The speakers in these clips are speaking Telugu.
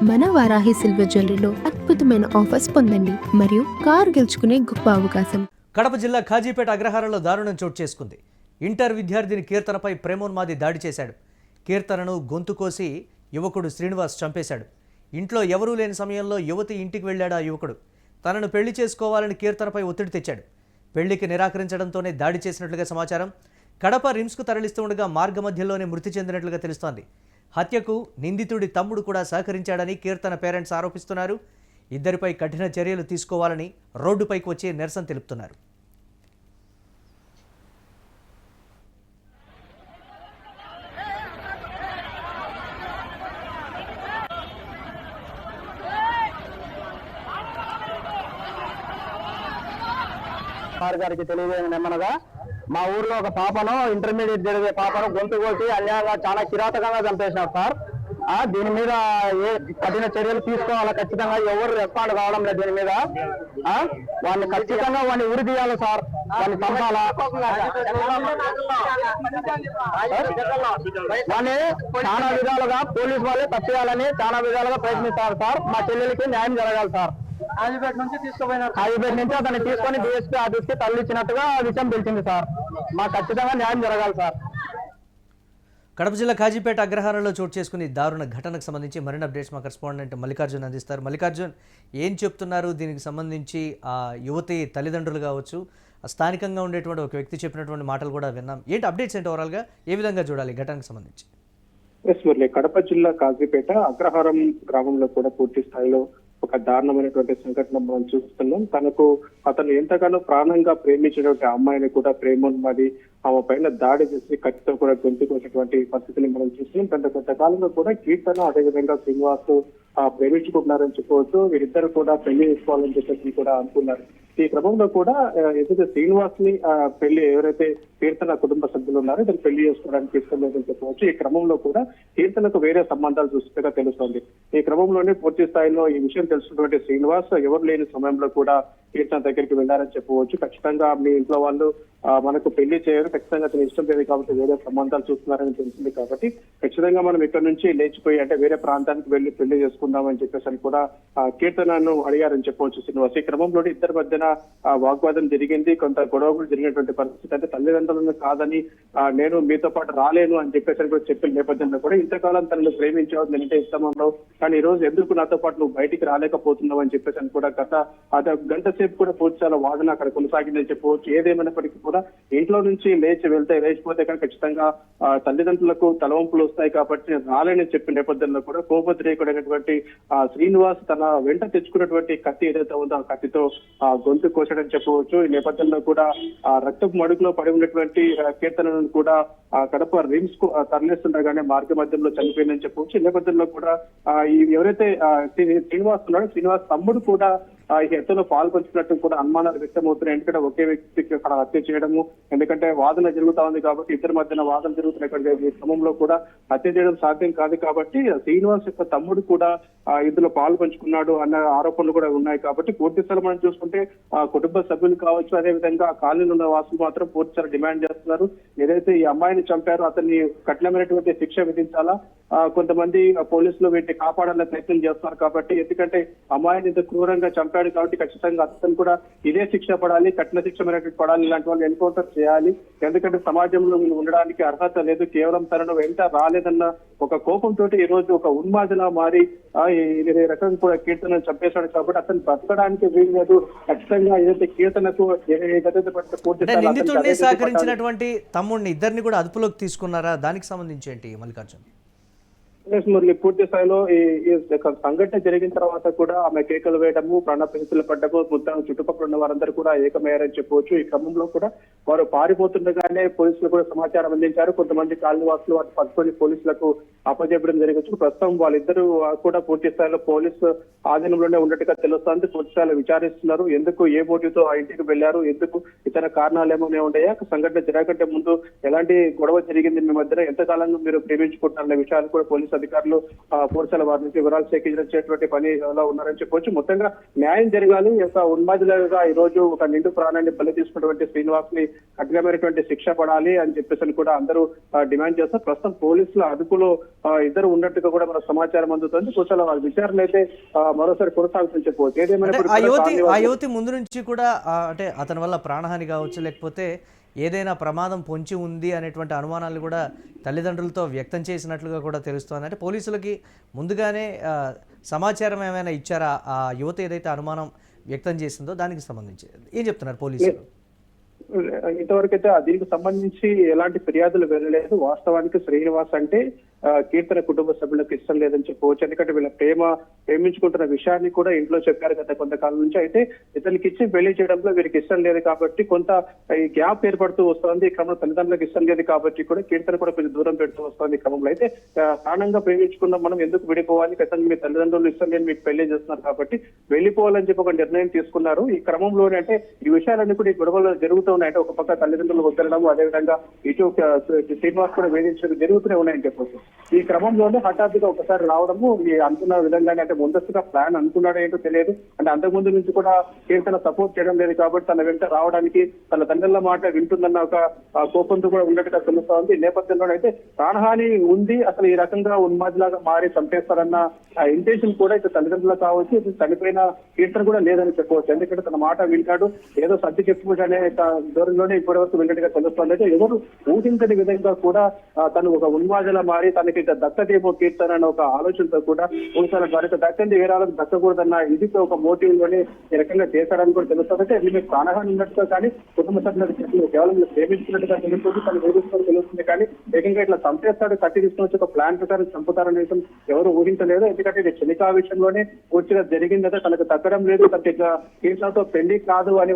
మన వారాహి సిల్వర్ జ్యువెలరీలో అద్భుతమైన ఆఫర్స్ పొందండి మరియు కారు గెలుచుకునే గొప్ప అవకాశం. కడప జిల్లా ఖాజీపేట అగ్రహారంలో దారుణం చోటు చేసుకుంది. ఇంటర్ విద్యార్థిని కీర్తనపై ప్రేమోన్మాది దాడి చేశాడు. కీర్తనను గొంతు కోసి యువకుడు శ్రీనివాస్ చంపేశాడు. ఇంట్లో ఎవరూ లేని సమయంలో యువతి ఇంటికి వెళ్ళాడు ఆ యువకుడు. తనను పెళ్లి చేసుకోవాలని కీర్తనపై ఒత్తిడి తెచ్చాడు. పెళ్లికి నిరాకరించడంతోనే దాడి చేసినట్లుగా సమాచారం. కడప రిమ్స్కు తరలిస్తూ ఉండగా మార్గ మధ్యలోనే మృతి చెందినట్లుగా తెలుస్తోంది. హత్యకు నిందితుడి తమ్ముడు కూడా సహకరించాడని కీర్తన పేరెంట్స్ ఆరోపిస్తున్నారు. ఇద్దరిపై కఠిన చర్యలు తీసుకోవాలని రోడ్డుపైకి వచ్చి నిరసన తెలుపుతున్నారు. గారికి తెలియజేయడం ఏమనగా మా ఊర్లో ఒక పాపను ఇంటర్మీడియట్ జరిగే పాపను గొంతు కోసి అన్యాయంగా చాలా కిరాతకంగా చంపేసినారు సార్. దీని మీద ఏ కఠిన చర్యలు తీసుకోవాలా, ఖచ్చితంగా ఎవరు రెస్పాండ్ కావడం లేదు దీని మీద. వాడిని ఖచ్చితంగా వాడిని ఉరి తీయాలి సార్, వాడిని చంపాలా. వాడిని చాలా విధాలుగా పోలీసు వాళ్ళే తప్పేయాలని చాలా విధాలుగా ప్రయత్నిస్తారు సార్. మా చెల్లెలకి న్యాయం జరగాలి సార్. కాజీపేట నుంచి అతన్ని తీసుకొని డిఎస్పీ ఆఫీస్కి తరలించినట్టుగా విషయం తెలిసింది సార్. మాకు ఖచ్చితంగా న్యాయం జరగాలి సార్. కడప జిల్లా ఖాజీపేట అగ్రహారంలో చోటు చేసుకుని దారుణ ఘటనకు సంబంధించి మరిన్ని అప్డేట్స్ మా కరెస్పాండెంట్ మల్లికార్జున్ అందిస్తారు. మల్లికార్జున్, ఏం చెప్తున్నారు దీనికి సంబంధించి? ఆ యువతి తల్లిదండ్రులు కావచ్చు, స్థానికంగా ఉండేటువంటి ఒక వ్యక్తి చెప్పినటువంటి మాటలు కూడా విన్నాం. ఏంటి అప్డేట్స్ ఏంటి? ఓవరాల్గా ఏ విధంగా చూడాలి ఘటనకు సంబంధించి? కడప జిల్లా కాజీపేట అగ్రహారం గ్రామంలో కూడా పూర్తి స్థాయిలో ఒక దారుణమైనటువంటి సంఘటన మనం చూస్తున్నాం. అతను ఎంతగానో ప్రాణంగా ప్రేమించినటువంటి అమ్మాయిని కూడా ప్రేమోన్మాది ఆమె పైన దాడి చేసి కత్తితో కూడా గొంతుకొచ్చినటువంటి పరిస్థితిని మనం చూస్తున్నాం. కొంతకాలంగా కూడా కీర్తన అదేవిధంగా శ్రీనివాస్ ప్రేమించుకుంటున్నారని చెప్పవచ్చు. వీరిద్దరు కూడా పెళ్లి చేసుకోవాలని చెప్పేసి కూడా అనుకున్నారు. ఈ క్రమంలో కూడా ఏదైతే శ్రీనివాస్ ని పెళ్లి ఎవరైతే కీర్తన కుటుంబ సభ్యులు ఉన్నారో ఇతను పెళ్లి చేసుకోవడానికి ఇష్టం లేదని చెప్పవచ్చు. ఈ క్రమంలో కూడా కీర్తనకు వేరే సంబంధాలు చూస్తున్నట్టుగా తెలుస్తోంది. ఈ క్రమంలోనే పూర్తి స్థాయిలో ఈ విషయం తెలుసుకున్నటువంటి శ్రీనివాస్ ఎవరు లేని సమయంలో కూడా కీర్తన దగ్గరికి వెళ్ళారని చెప్పవచ్చు. ఖచ్చితంగా మీ ఇంట్లో వాళ్ళు మనకు పెళ్లి చేయరు, ఖచ్చితంగా అతను ఇష్టం లేదు కాబట్టి వేరే సంబంధాలు చూస్తున్నారని తెలిసింది. కాబట్టి ఖచ్చితంగా మనం ఇక్కడ నుంచి లేచిపోయి అంటే వేరే ప్రాంతానికి వెళ్ళి పెళ్లి చేసుకుందామని చెప్పేసి అని కూడా కీర్తనను అడిగారని చెప్పవచ్చు శ్రీనివాస్. ఈ క్రమంలో ఇద్దరి మధ్యన వాగ్వాదం జరిగింది, కొంత గొడవ కూడా జరిగినటువంటి పరిస్థితి. అంటే తల్లిదండ్రులను కాదని నేను మీతో పాటు రాలేను అని చెప్పేసి కూడా చెప్పిన నేపథ్యంలో కూడా ఇంతకాలం తనను ప్రేమించావు, నేనంటే ఇష్టమన్నావు, కానీ ఈ రోజు ఎందుకు నాతో పాటు నువ్వు బయటికి రాలేకపోతున్నావు అని చెప్పేసి అని కూడా గంట సేపు కూడా పూర్తిచాల వాదన అక్కడ కొనసాగిందని చెప్పవచ్చు. ఏదేమైనప్పటికీ కూడా ఇంట్లో నుంచి లేచిపోతే కానీ ఖచ్చితంగా తల్లిదండ్రులకు తలవంపులు వస్తాయి కాబట్టి నేను రాలేని చెప్పిన నేపథ్యంలో కూడా కోపద్రేకుడైనటువంటి శ్రీనివాస్ తన వెంట తెచ్చుకున్నటువంటి కత్తి ఏదైతే ఉందో ఆ కత్తితో గొంతు కోసడని చెప్పవచ్చు. ఈ నేపథ్యంలో కూడా రక్తపు మడుగులో పడి ఉన్నటువంటి కీర్తనను కూడా కడప రిమ్స్ కు తరలిస్తుండగానే మార్గ మధ్యంలో చనిపోయిందని చెప్పవచ్చు. ఈ నేపథ్యంలో కూడా ఎవరైతే శ్రీనివాస్ ఉన్నాడో శ్రీనివాస్ తమ్ముడు కూడా ఈ హత్యలో పాల్పంచినట్టు కూడా అనుమానాలు వ్యక్తమవుతున్నాయి. ఎందుకంటే ఒకే వ్యక్తికి అక్కడ హత్య చేయడము, ఎందుకంటే వాదన జరుగుతా ఉంది కాబట్టి ఇద్దరి మధ్యన వాదన జరుగుతున్న ఈ క్రమంలో కూడా హత్య చేయడం సాధ్యం కాదు కాబట్టి శ్రీనివాస్ యొక్క తమ్ముడు కూడా ఇందులో పాల్పంచుకున్నాడు అన్న ఆరోపణలు కూడా ఉన్నాయి. కాబట్టి పూర్తి స్థలం మనం చూసుకుంటే కుటుంబ సభ్యులు కావచ్చు, అదేవిధంగా కాలనీలో ఉన్న వాసులు మాత్రం పూర్తి స్థలం డిమాండ్ చేస్తున్నారు. ఏదైతే ఈ అమ్మాయిని చంపారో అతన్ని కఠినమైనటువంటి శిక్ష విధించాలా, కొంతమంది పోలీసులు వీటిని కాపాడాలని ప్రయత్నం చేస్తున్నారు. కాబట్టి ఎందుకంటే అమ్మాయిని ఇంత క్రూరంగా చంపారు కాబట్టి ఖచ్చితంగా అతను కూడా ఇదే శిక్ష పడాలి, కఠిన శిక్షమైనటువంటి పడాలి, ఇలాంటి వాళ్ళు ఎన్కౌంటర్ చేయాలి. ఎందుకంటే సమాజంలో ఉండడానికి అర్హత లేదు, కేవలం తనను వెంట రాలేదన్న ఒక కోపంతో ఈ రోజు ఒక ఉన్మాదిలా మారి ఈ రకంగా కూడా కీర్తనను చంపేశాడు. కాబట్టి అతను బతకడానికి వీలు లేదు. ఖచ్చితంగా ఏదైతే కీర్తనకు నిందితుడిని సహకరించినటువంటి తమ్ముడిని ఇద్దరిని కూడా అదుపులోకి తీసుకున్నారా? దానికి సంబంధించి ఏంటి మల్లికార్జున్? మురళి, పూర్తి స్థాయిలో ఈ సంఘటన జరిగిన తర్వాత కూడా ఆమె కేకలు వేయడము, ప్రాణప్రతిష్ఠలు పడ్డము, మొత్తం చుట్టుపక్కల ఉన్న వారందరూ కూడా ఏకమయ్యారని చెప్పవచ్చు. ఈ క్రమంలో కూడా వారు పారిపోతుండగానే పోలీసులు కూడా సమాచారం అందించారు. కొంతమంది కాలనీవాసులు వాటిని పట్టుకొని పోలీసులకు అప్పచెప్పడం జరిగింది. ప్రస్తుతం వాళ్ళిద్దరూ కూడా పూర్తి స్థాయిలో పోలీసు ఆధీనంలోనే ఉన్నట్టుగా తెలుస్తోంది. పూర్తి స్థాయిలో విచారిస్తున్నారు. ఎందుకు, ఏ మోటివ్తో ఆ ఇంటికి వెళ్లారు, ఎందుకు ఇతర కారణాలు ఏమైనా ఉన్నాయా, సంఘటన జరగకంటే ముందు ఎలాంటి గొడవ జరిగింది మీ మధ్యన, ఎంతకాలంగా మీరు ప్రేమించుకుంటున్నారనే విషయాలు కూడా పోలీసులు అధికారులు పోలీసుల వారి నుంచి వివరాలు సేకరించేటువంటి పనిలో ఉన్నారని చెప్పొచ్చు. మొత్తంగా న్యాయం జరగాలి. ఒక ఉన్మాదులుగా ఈ రోజు ఒక నిండు ప్రాణాన్ని బలి తీసుకున్నటువంటి శ్రీనివాస్ ని కఠినమైనటువంటి శిక్ష పడాలి అని చెప్పేసి కూడా అందరూ డిమాండ్ చేస్తారు. ప్రస్తుతం పోలీసుల అదుపులో ఇద్దరు ఉన్నట్టుగా కూడా మన సమాచారం అందుతుంది. కొంచెం వాళ్ళ విచారణ అయితే మరోసారి కొనసాగుతుందని చెప్పవచ్చు. ఆ యువతి ముందు నుంచి కూడా అంటే అతని వల్ల ప్రాణహాని కావచ్చు, లేకపోతే ఏదైనా ప్రమాదం పొంచి ఉంది అనేటువంటి అనుమానాలు కూడా తల్లిదండ్రులతో వ్యక్తం చేసినట్లుగా కూడా తెలుస్తోంది. అంటే పోలీసులకి ముందుగానే సమాచారం ఏమైనా ఇచ్చారా ఆ యువత ఏదైతే అనుమానం వ్యక్తం చేసిందో దానికి సంబంధించి ఏం చెప్తున్నారు పోలీసులు? ఇంతవరకు అయితే దీనికి సంబంధించి ఎలాంటి ఫిర్యాదులు వెళ్ళలేదు. వాస్తవానికి శ్రీనివాస్ అంటే కీర్తన కుటుంబ సభ్యులకు ఇష్టం లేదని చెప్పవచ్చు. ఎందుకంటే వీళ్ళ ప్రేమించుకుంటున్న విషయాన్ని కూడా ఇంట్లో చెప్పారు గత కొంతకాలం నుంచి. అయితే ఇతనికి ఇచ్చి పెళ్లి చేయడంలో వీరికి ఇష్టం లేదు కాబట్టి కొంత ఈ గ్యాప్ ఏర్పడుతూ వస్తుంది. ఈ క్రమంలో తల్లిదండ్రులకు ఇష్టం లేదు కాబట్టి కూడా కీర్తన కూడా కొంచెం దూరం పెడుతూ వస్తుంది. ఈ క్రమంలో అయితే ప్రాణంగా ప్రేమించుకున్న మనం ఎందుకు విడిపోవాలి, ఖచ్చితంగా మీ తల్లిదండ్రులు ఇష్టం లేని మీకు పెళ్లి చేస్తున్నారు కాబట్టి వెళ్ళిపోవాలని చెప్పి ఒక నిర్ణయం తీసుకున్నారు. ఈ క్రమంలోనే అంటే ఈ విషయాలన్నీ కూడా ఈ గొడవలు జరుగుతూ ఉన్నాయి. అంటే ఒక పక్క తల్లిదండ్రులు వద్దడం, అదేవిధంగా ఇటు శ్రీనివాస్ కూడా వేధించడం జరుగుతూనే ఉన్నాయని చెప్పొచ్చు. ఈ క్రమంలోనే హఠాత్తుగా ఒకసారి రావడము ఈ అనుకున్న విధంగానే అంటే ముందస్తుగా ప్లాన్ అనుకున్నాడో ఏంటో తెలియదు. అంటే అంతకుముందు నుంచి కూడా కీర్తన సపోర్ట్ చేయడం లేదు కాబట్టి తన వెంట రావడానికి తన తండ్రుల మాట వింటుందన్న ఒక కోపంతో కూడా ఉన్నట్టుగా తెలుస్తా ఉంది. ఈ నేపథ్యంలో అయితే ప్రాణహాని ఉంది, అసలు ఈ రకంగా ఉన్మాదిలాగా మారి చంపేస్తారన్న ఇంటెన్షన్ కూడా ఇటు తల్లిదండ్రులకు కావచ్చు, ఇటు చనిపోయిన కీర్తన కూడా లేదని చెప్పవచ్చు. ఎందుకంటే తన మాట వింటాడు, ఏదో సర్ది చెప్పుకుంటే అనే ధోరణిలోనే ఇప్పటి వరకు వెళ్ళినట్టుగా తెలుస్తుంది. అయితే ఎవరు ఊహించని విధంగా కూడా తను ఒక ఉన్మాదిలా మారి తనకి దక్కదేమో కీర్తన అనే ఒక ఆలోచనతో కూడా పోలీసుల ద్వారా దక్కంది వేరే వాళ్ళకి దక్కకూడదన్న ఇదితో ఒక మోటివ్ లోనే ఈ రకంగా చేశాడని కూడా తెలుస్తుంది. అంటే వీళ్ళు ప్రాణహాని ఉన్నట్టుగా కానీ కుటుంబ సభ్యులకు కేవలం ప్రేమించినట్టుగా తెలుస్తుంది, తను వేధించుకొని తెలుస్తుంది. కానీ ఏకంగా ఇట్లా చంపేస్తాడు, కట్టి తీసుకొచ్చి ఒక ప్లాన్ ప్రకారం చంపుతారనే విషయం ఎవరు ఊహించలేదు. ఎందుకంటే ఇది క్షణికా విషయంలోనే పూర్తిగా జరిగిందంటే తనకు దక్కడం లేదు, తనకి ఇట్లా కీర్తనతో పెళ్లి కాదు అని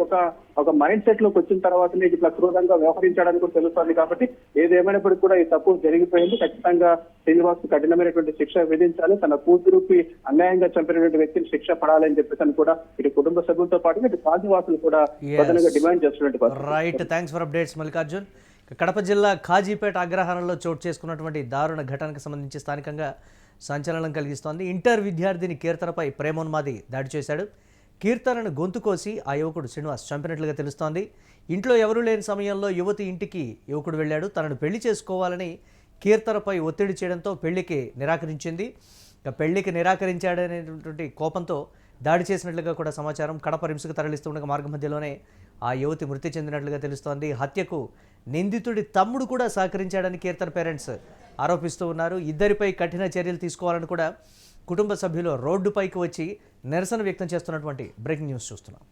ఒక మైండ్ సెట్ లోకి వచ్చిన తర్వాత ఇట్లా క్రూరంగా వ్యవహరించడానికి కూడా తెలుస్తుంది. కాబట్టి ఏదేమైనప్పటికీ కూడా ఈ తప్పు జరిగిపోయింది. ఖచ్చితంగా శ్రీనివాస్ కఠినమైనటువంటి శిక్ష విధించాలి, తన కూతురుకి అన్యాయంగా చంపినటువంటి వ్యక్తిని శిక్ష పడాలని చెప్పేసి కూడా ఇటు కుటుంబ సభ్యులతో పాటు ఇటు కాజీవాసులు కూడా ప్రధానంగా డిమాండ్ చేస్తున్నట్టు. Right, thanks for updates Mallikarjun. Kadapa జిల్లా ఖాజీపేట అగ్రహారంలో చోటు చేసుకున్నటువంటి దారుణ ఘటనకు సంబంధించి స్థానికంగా సంచలనం కలిగిస్తోంది. ఇంటర్ విద్యార్థిని కీర్తనపై ప్రేమోన్మాది దాడి చేశాడు. కీర్తనను గొంతు కోసి ఆ యువకుడు శ్రీనివాస్ చంపినట్లుగా తెలుస్తోంది. ఇంట్లో ఎవరూ లేని సమయంలో యువతి ఇంటికి యువకుడు వెళ్ళాడు. తనను పెళ్లి చేసుకోవాలని కీర్తనపై ఒత్తిడి చేయడంతో పెళ్లికి నిరాకరించింది. పెళ్లికి నిరాకరించాడనేటువంటి కోపంతో దాడి చేసినట్లుగా కూడా సమాచారం. కడప రిమ్స్కు తరలిస్తుండగా మార్గ మధ్యలోనే ఆ యువతి మృతి చెందినట్లుగా తెలుస్తోంది. హత్యకు నిందితుడి తమ్ముడు కూడా సహకరించాడని కీర్తన పేరెంట్స్ ఆరోపిస్తూ ఉన్నారు. ఇద్దరిపై కఠిన చర్యలు తీసుకోవాలని కూడా కుటుంబ సభ్యులు రోడ్డుపైకి వచ్చి నిరసన వ్యక్తం చేస్తున్నటువంటి బ్రేకింగ్ న్యూస్ చూస్తున్నాం.